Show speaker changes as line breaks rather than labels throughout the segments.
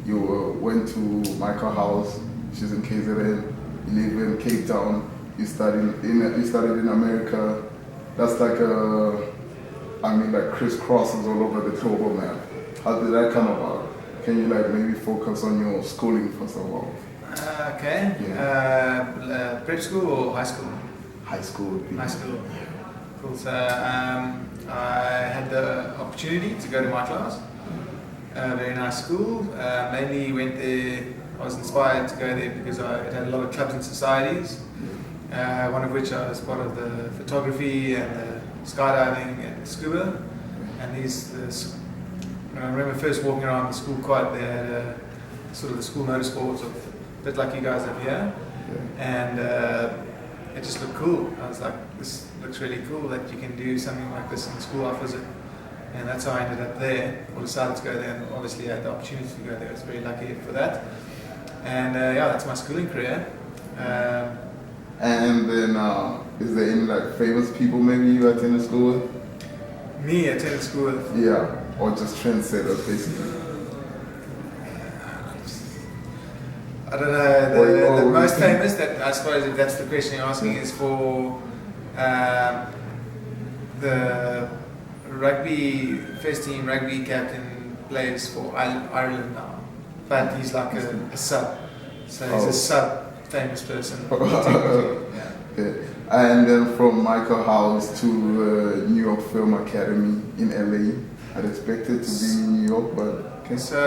you went to Michael House, she's in KZN, you live in Cape Town, you studied in America. That's like like crisscrosses all over the global map. How did that come about? Can you like maybe focus on your schooling first of all?
Okay.
Yeah.
Prep school or high school?
High school.
High school. Cool. So I had the opportunity to go to my class. Very nice school. Mainly went there. I was inspired to go there because it had a lot of clubs and societies. One of which I was part of the photography and the skydiving and scuba. And when I remember first walking around the school quad, they had sort of the school motorsports, a bit like you guys have here. And it just looked cool. I was like, this looks really cool that you can do something like this and the school offers it. And that's how I ended up there, or decided to go there, and obviously I had the opportunity to go there. I was very lucky for that. And that's my schooling career.
And then, is there any like famous people maybe you attended school with?
Me attended school with?
Yeah, or just trendsetters basically.
I don't know. The most famous, that I suppose if that's the question you're asking, is for the first team rugby captain plays for Ireland now, but he's like a sub, so he's a sub famous person.
Okay. And then from Michael House to New York Film Academy in LA. I'd expected to be in New York, but okay.
So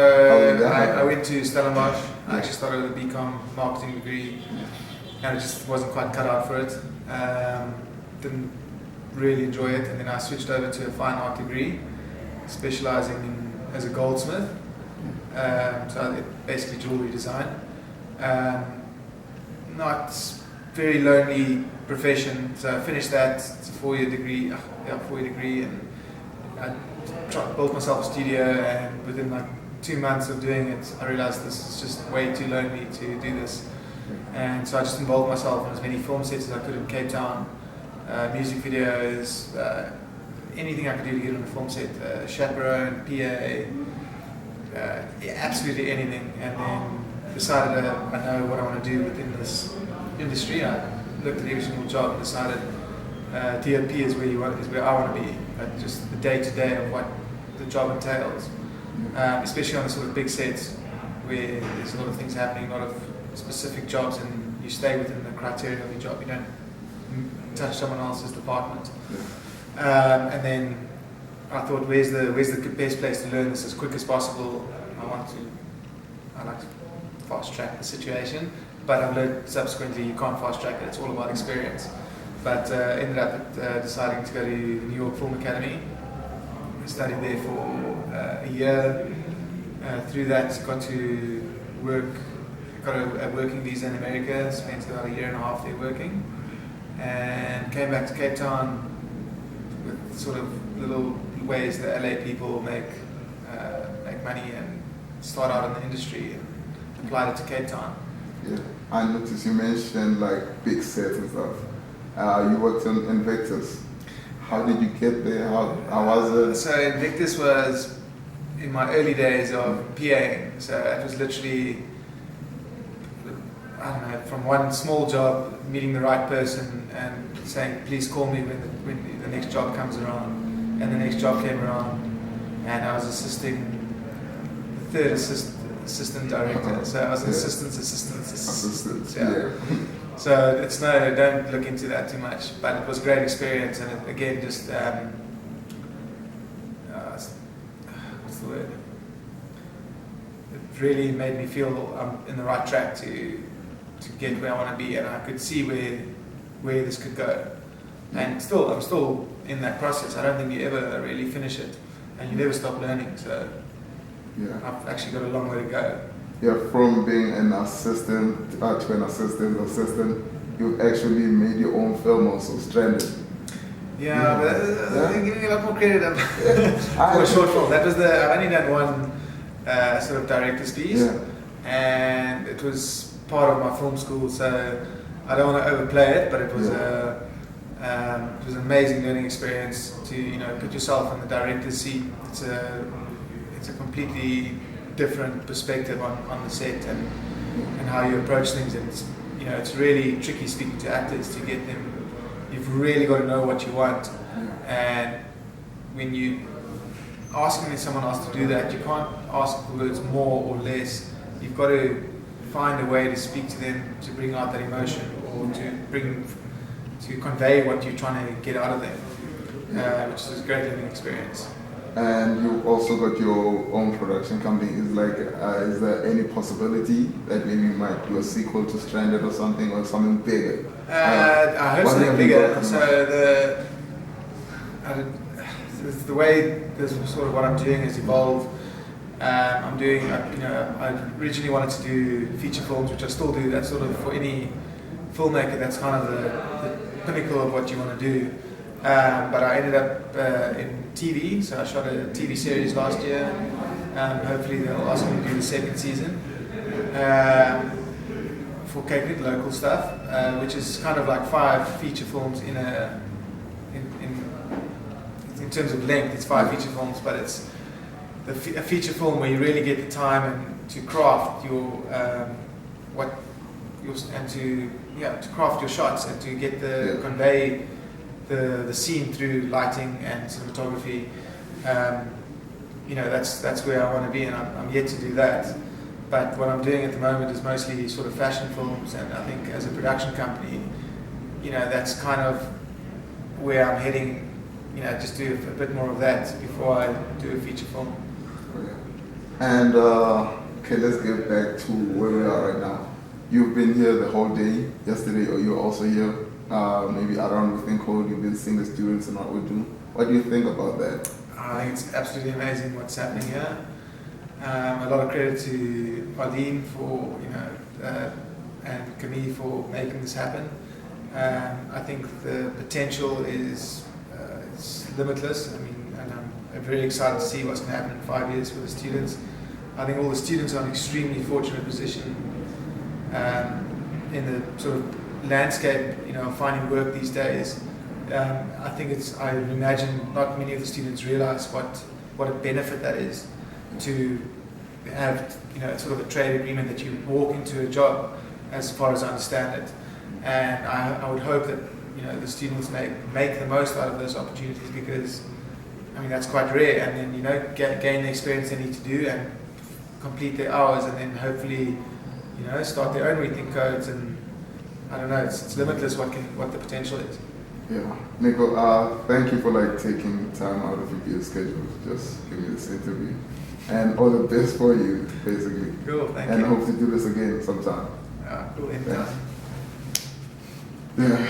I went to Stellenbosch. I actually started with a BCom marketing degree, and it just wasn't quite cut out for it. Didn't really enjoy it, and then I switched over to a fine art degree, specializing as a goldsmith. So basically jewelry design. Not very lonely profession. So I finished that. It's a 4-year degree. And I built myself a studio, and within like 2 months of doing it, I realized this is just way too lonely to do this. And so I just involved myself in as many film sets as I could in Cape Town, music videos, anything I could do to get on a film set, chaperone, PA, absolutely anything. And then decided I know what I want to do within this industry. I looked at every single job and decided DOP is where I want to be. Just the day-to-day of what the job entails, especially on the sort of big sets where there's a lot of things happening, a lot of specific jobs, and you stay within the criteria of your job. You don't touch someone else's department. And then I thought, where's the best place to learn this as quick as possible? I like to fast track the situation, but I've learned subsequently you can't fast track it. It's all about experience. But ended up deciding to go to the New York Film Academy. I studied there for a year. Through that, got a working visa in America. Spent about 1.5 years there working, and came back to Cape Town with sort of little ways that LA people make money and start out in the industry, and applied it to Cape Town.
Yeah, I noticed you mentioned like big sets and stuff. You worked in Invictus. How did you get there? How was it?
So Invictus was in my early days of PAing. So it was literally, I don't know, from one small job, meeting the right person and saying, please call me when the next job comes around. And the next job came around, and I was assisting the third assistant director. So I was an assistant. Yeah. So don't look into that too much, but it was a great experience, and it, again, just what's the word? It really made me feel I'm in the right track to get where I want to be, and I could see where this could go. And I'm still in that process. I don't think you ever really finish it, and you never stop learning. So
yeah,
I've actually got a long way to go.
Yeah, from being an assistant to an assistant, you've actually made your own film also, Stranded.
Yeah, but give me a lot more credit for a short film. I've only done one sort of director's piece, and it was part of my film school, so I don't want to overplay it, but it was an amazing learning experience to put yourself in the director's seat. It's a completely different perspective on the set and how you approach things. And it's, you know, it's really tricky speaking to actors to get them. You've really got to know what you want, and when you asking someone else to do that, you can't ask the words more or less. You've got to find a way to speak to them to bring out that emotion, or to convey what you're trying to get out of them, which is a great learning experience.
And you also got your own production company. Is there any possibility that maybe you might do a sequel to Stranded or something bigger?
I hope something bigger. So the way this sort of what I'm doing has evolved. I'm doing, I originally wanted to do feature films, which I still do. That's sort of, for any filmmaker, that's kind of the pinnacle of what you want to do. But I ended up in TV, so I shot a TV series last year. Hopefully they'll ask me to do the second season for Cape Town local stuff, which is kind of like 5 feature films in terms of length. It's 5 feature films, but it's a feature film where you really get the time to craft to craft your shots and to get convey the scene through lighting and cinematography. That's where I want to be, and I'm yet to do that. But what I'm doing at the moment is mostly sort of fashion films, and I think as a production company, that's kind of where I'm heading. Just do a bit more of that before I do a feature film.
Okay. And okay, let's get back to where we are right now. You've been here the whole day yesterday, or you're also here maybe around within code. You've been seeing the students and what we do. What do you think about that?
I think it's absolutely amazing what's happening here. A lot of credit to Arlene for and Camille for making this happen. I think the potential is limitless. I mean, and I'm very excited to see what's going to happen in 5 years for the students. I think all the students are in an extremely fortunate position in the sort of landscape, finding work these days. I imagine not many of the students realize what a benefit that is to have, sort of a trade agreement that you walk into a job, as far as I understand it. And I would hope that the students make the most out of those opportunities, because that's quite rare, and then gain the experience they need to do and complete their hours, and then hopefully start their own rethink codes. And I don't know, it's limitless what the potential is.
Yeah, Nicol, thank you for taking time out of your busy schedule to just give me this interview, and all the best for you, basically.
Cool, thank you.
And hope to do this again sometime.
Cool, anytime.
Yeah.